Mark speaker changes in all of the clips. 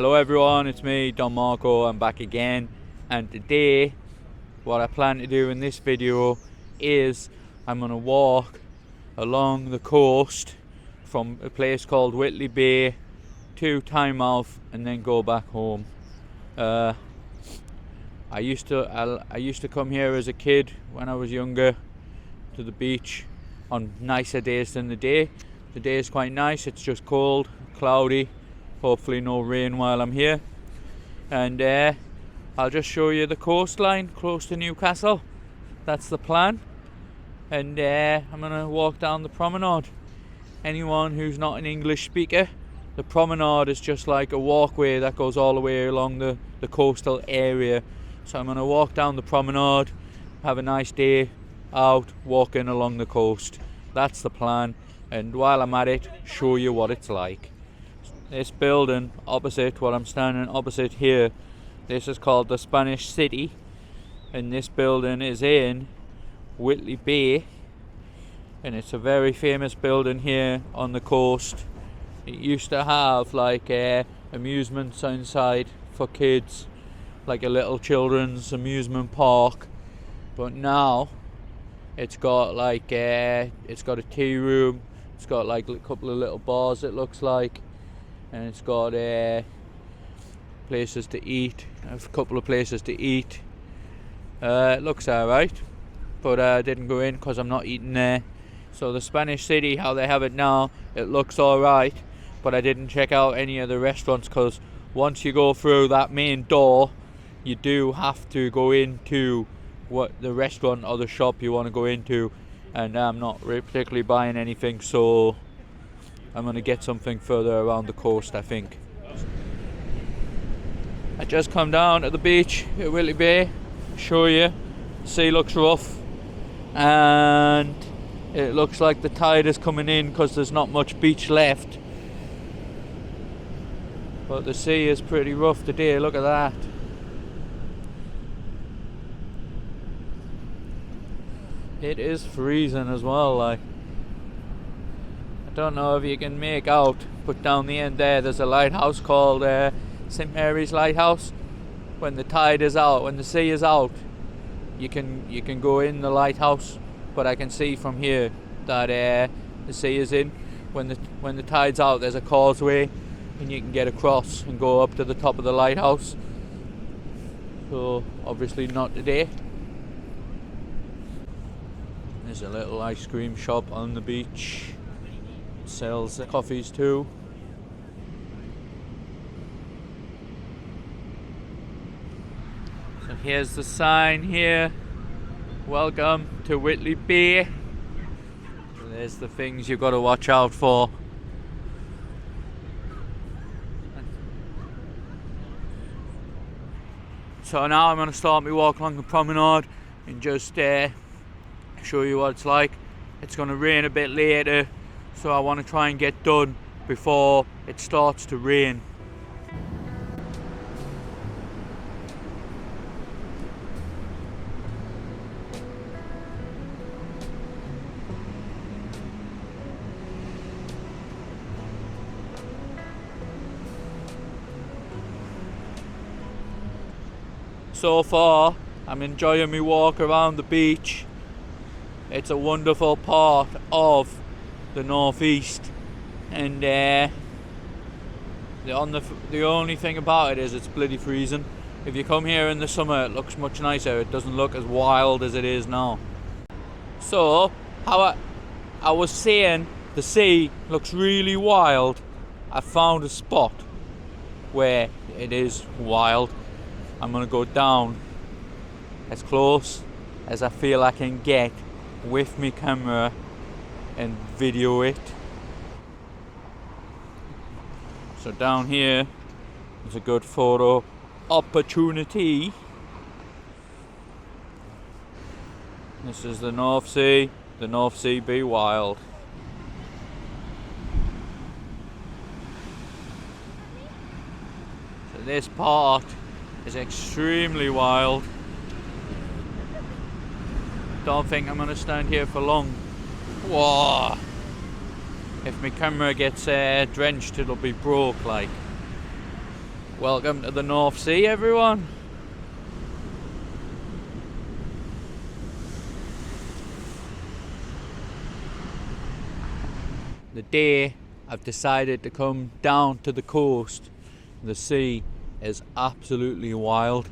Speaker 1: Hello everyone, it's me, Don Marco. I'm back again, and today what I plan to do in this video is I'm going to walk along the coast from a place called Whitley Bay to Tynemouth and then go back home. I used to come here as a kid when I was younger to the beach on nicer days than the day. The day is quite nice, it's just cold, cloudy, hopefully no rain while I'm here, and I'll just show you the coastline close to Newcastle. That's the plan, and I'm gonna walk down the promenade. Anyone who's not an English speaker, the promenade is just like a walkway that goes all the way along the coastal area. So I'm gonna walk down the promenade, have a nice day out walking along the coast. That's the plan, and while I'm at it, show you what it's like. This building opposite, what I'm standing opposite here, this is called the Spanish City, and this building is in Whitley Bay, and it's a very famous building here on the coast. It used to have like amusements inside for kids, like a little children's amusement park, but now it's got like it's got a tea room, it's got like a couple of little bars, it looks like, and it's got places to eat, a couple of places to eat. It looks alright, but I didn't go in because I'm not eating there. So the Spanish City, how they have it now, it looks alright, but I didn't check out any of the restaurants, because once you go through that main door, you do have to go into what the restaurant or the shop you want to go into, and I'm not particularly buying anything, so I'm going to get something further around the coast, I think. I just come down to the beach at Whitley Bay, show you. Sea looks rough, and it looks like the tide is coming in because there's not much beach left, but the sea is pretty rough today. Look at that. It is freezing as well, like. I don't know if you can make out, but down the end there's a lighthouse called St. Mary's Lighthouse. When the tide is out, when the sea is out, you can go in the lighthouse, but I can see from here that the sea is in. When the tide's out, there's a causeway, and you can get across and go up to the top of the lighthouse. So obviously not today. There's a little ice cream shop on the beach. It sells coffees too. So here's the sign here. Welcome to Whitley Bay. So there's the things you've got to watch out for. So now I'm going to start my walk along the promenade and just show you what it's like. It's going to rain a bit later, so I want to try and get done before it starts to rain. So far, I'm enjoying my walk around the beach. It's a wonderful part of the northeast, and the only thing about it is it's bloody freezing. If you come here in the summer, it looks much nicer. It doesn't look as wild as it is now. So, how I was saying, the sea looks really wild. I found a spot where it is wild. I'm gonna go down as close as I feel I can get with my camera and video it. So down here is a good photo opportunity. This is the North Sea. The North Sea be wild. So this part is extremely wild. Don't think I'm gonna stand here for long. Whoa! If my camera gets drenched, it'll be broke like. Welcome to the North Sea, everyone. The day I've decided to come down to the coast, the sea is absolutely wild.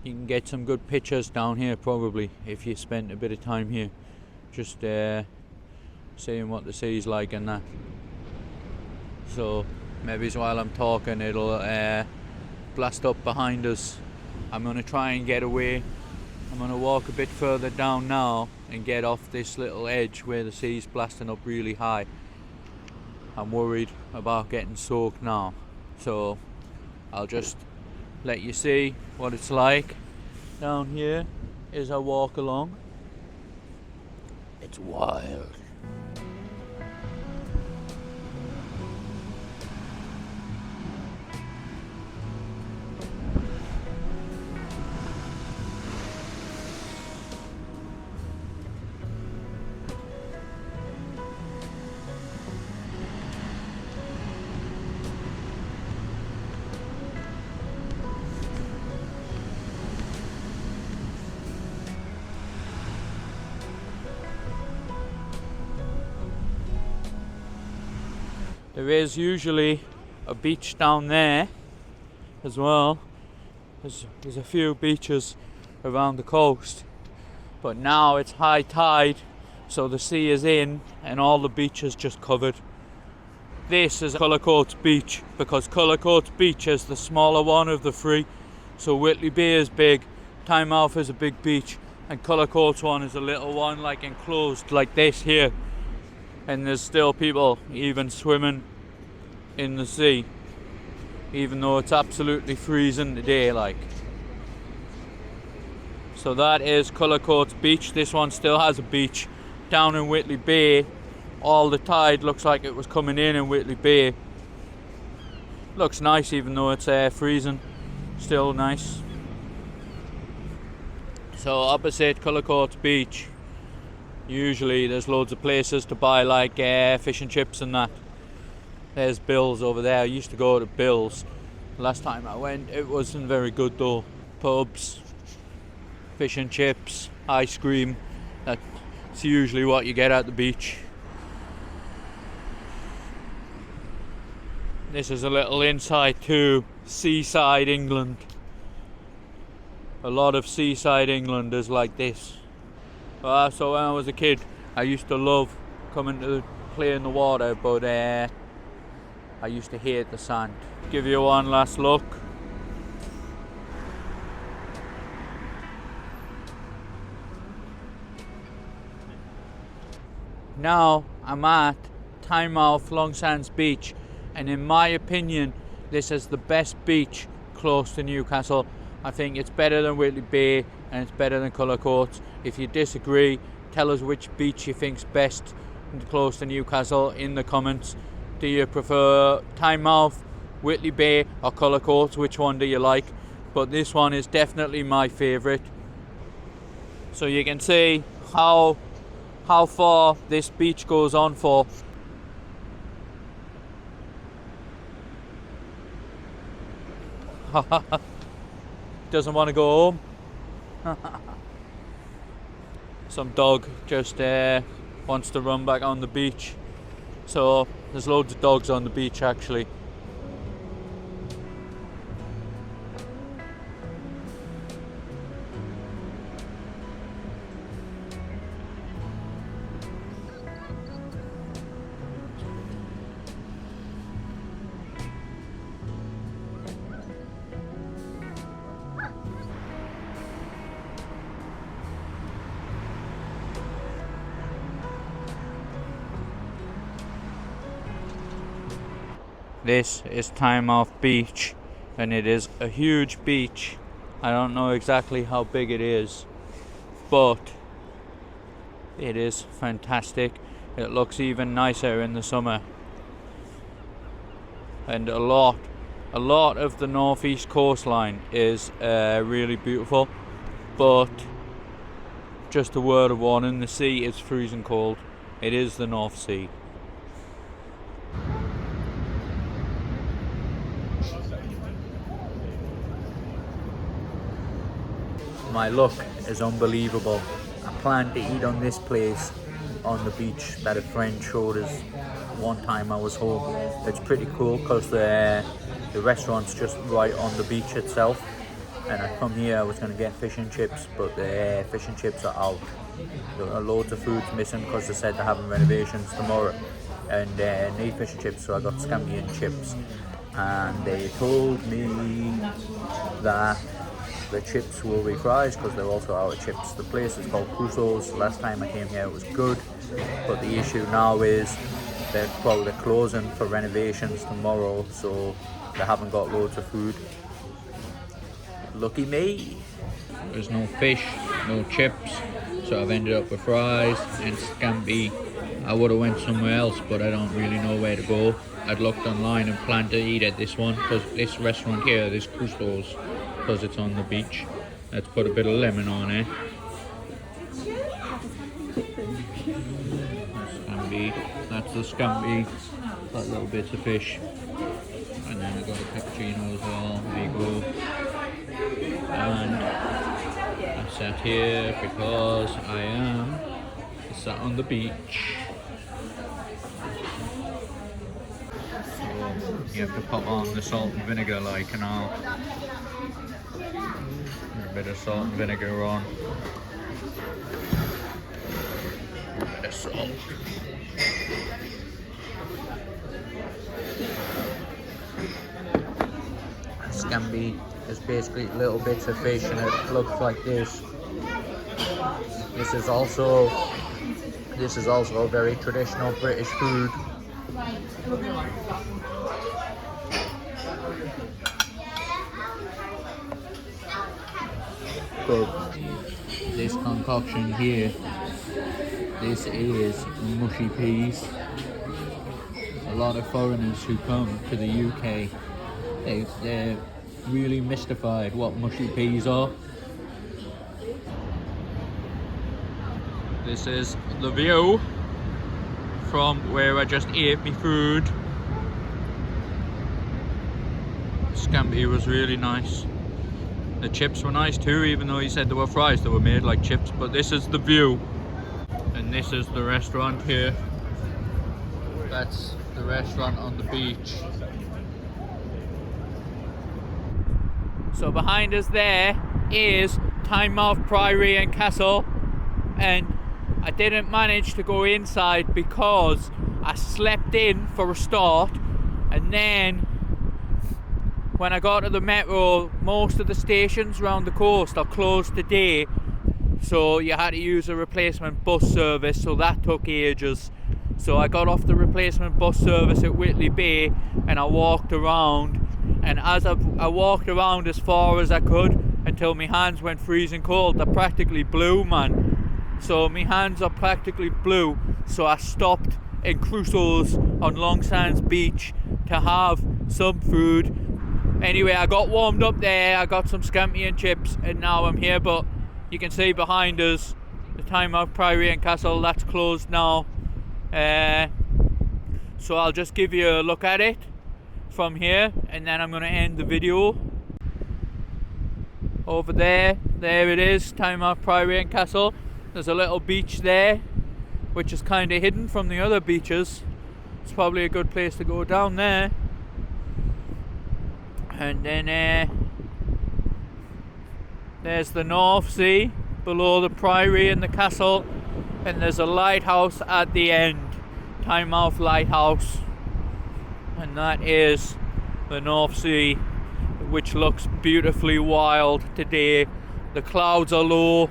Speaker 1: You can get some good pictures down here probably if you spent a bit of time here, just seeing what the sea's like and that. So maybe while I'm talking it'll blast up behind us. I'm going to try and get away. I'm going to walk a bit further down now and get off this little edge where the sea's blasting up really high. I'm worried about getting soaked now, so I'll just let you see what it's like down here as I walk along. It's wild. There is usually a beach down there as well. There's a few beaches around the coast, but now it's high tide, so the sea is in and all the beaches just covered. This is Cullercoats Beach because Cullercoats Beach is the smaller one of the three. So Whitley Bay is big, Tynemouth is a big beach, and Cullercoats one is a little one, like enclosed like this here. And there's still people even swimming in the sea, even though it's absolutely freezing today, like. So that is Cullercoats Beach. This one still has a beach down in Whitley Bay. All the tide looks like it was coming in Whitley Bay. Looks nice even though it's freezing. Still nice. So opposite Cullercoats Beach, usually there's loads of places to buy like fish and chips and that. There's Bill's over there. I used to go to Bill's. Last time I went it wasn't very good though. Pubs, fish and chips, ice cream. That's usually what you get at the beach. This is a little insight to seaside England. A lot of seaside England is like this. So when I was a kid, I used to love coming to play in the water, but I used to hate the sand. Give you one last look. Now I'm at Tynemouth Longsands Beach, and in my opinion, this is the best beach close to Newcastle. I think it's better than Whitley Bay and it's better than Cullercoats. If you disagree, tell us which beach you think's best and close to Newcastle in the comments. Do you prefer Tynemouth, Whitley Bay or Cullercoats? Which one do you like? But this one is definitely my favourite. So you can see how far this beach goes on for. Doesn't want to go home. Some dog just wants to run back on the beach. So there's loads of dogs on the beach actually. This is Tynemouth Beach, and it is a huge beach. I don't know exactly how big it is, but it is fantastic. It looks even nicer in the summer. And a lot of the northeast coastline is really beautiful, but just a word of warning, the sea is freezing cold. It is the North Sea. My luck is unbelievable. I plan to eat on this place on the beach that a friend showed us one time I was home. It's pretty cool because the restaurant's just right on the beach itself. And I come here, I was going to get fish and chips, but the fish and chips are out. There are loads of foods missing because they said they're having renovations tomorrow. And need fish and chips, so I got scampi and chips. And they told me that the chips will be fries because they're also out of chips. The place is called Crusoe's. Last time I came here it was good, but the issue now is they're probably closing for renovations tomorrow, so they haven't got loads of food. Lucky me. There's no fish, no chips, so I've ended up with fries and scampi. I would have went somewhere else, but I don't really know where to go. I'd looked online and planned to eat at this one, because this restaurant here, this Crusoe's, because it's on the beach. Let's put a bit of lemon on it. That's the scampi, that little bits of fish. And then I've got a pepperino as well, there you go. And I sat here because I am sat on the beach. So you have to put on the salt and vinegar like and all. A bit of salt and vinegar on. A bit of salt. Scampi is basically little bits of fish and it looks like this. This is also a very traditional British food. But this concoction here, this is mushy peas. A lot of foreigners who come to the UK, they're really mystified what mushy peas are. This is the view from where I just ate my food. Scampi was really nice. The chips were nice too, even though he said they were fries, they were made like chips. But this is the view. And this is the restaurant here. That's the restaurant on the beach. So behind us there is Tynemouth Priory and Castle, and I didn't manage to go inside because I slept in for a start, and then when I got to the metro, most of the stations around the coast are closed today, so you had to use a replacement bus service, so that took ages. So I got off the replacement bus service at Whitley Bay and I walked around, and as I walked around as far as I could until my hands went freezing cold. They're practically blue, man. So my hands are practically blue, so I stopped in Crusoe's on Long Sands Beach to have some food. Anyway, I got warmed up there, I got some scampi and chips, and now I'm here. But you can see behind us the Tynemouth Priory and Castle, that's closed now. So I'll just give you a look at it from here, and then I'm going to end the video. Over there it is, Tynemouth Priory and Castle. There's a little beach there which is kind of hidden from the other beaches. It's probably a good place to go down there. And then there's the North Sea below the Priory and the Castle, and there's a lighthouse at the end, Tynemouth Lighthouse, and that is the North Sea, which looks beautifully wild today. The clouds are low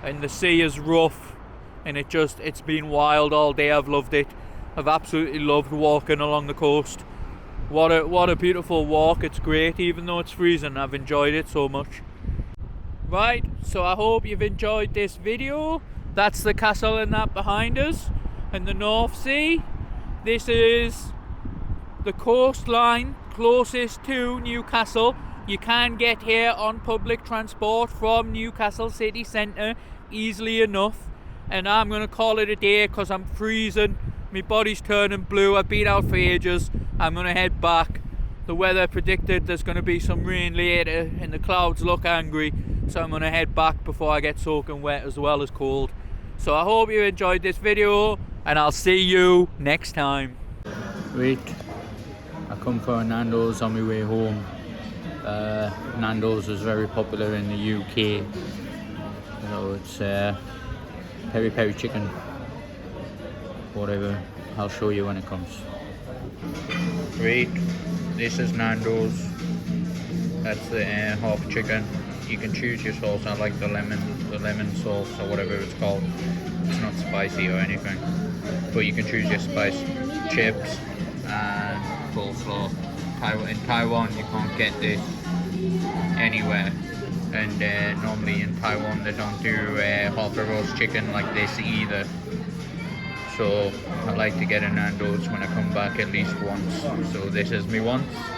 Speaker 1: and the sea is rough, and it's been wild all day. I've loved it. I've absolutely loved walking along the coast. What a beautiful walk. It's great, even though it's freezing. I've enjoyed it so much. Right, so I hope you've enjoyed this video. That's the castle and that behind us, and the North Sea. This is the coastline closest to Newcastle. You can get here on public transport from Newcastle city centre easily enough, and I'm going to call it a day because I'm freezing. My body's turning blue. I've been out for ages. I'm going to head back. The weather predicted there's going to be some rain later and the clouds look angry, so I'm gonna head back before I get soaking wet as well as cold. So I hope you enjoyed this video, and I'll see you next time. Wait, I come for a Nando's on my way home. Nando's is very popular in the UK. So it's peri peri chicken, whatever. I'll show you when it comes. Right, this is Nando's. That's the half chicken. You can choose your sauce. I like the lemon sauce or whatever it's called. It's not spicy or anything, but you can choose your spice. Chips and coleslaw. In Taiwan you can't get this anywhere, and normally in Taiwan they don't do half a roast chicken like this either. So I like to get a Nando's when I come back at least once. So this is me once.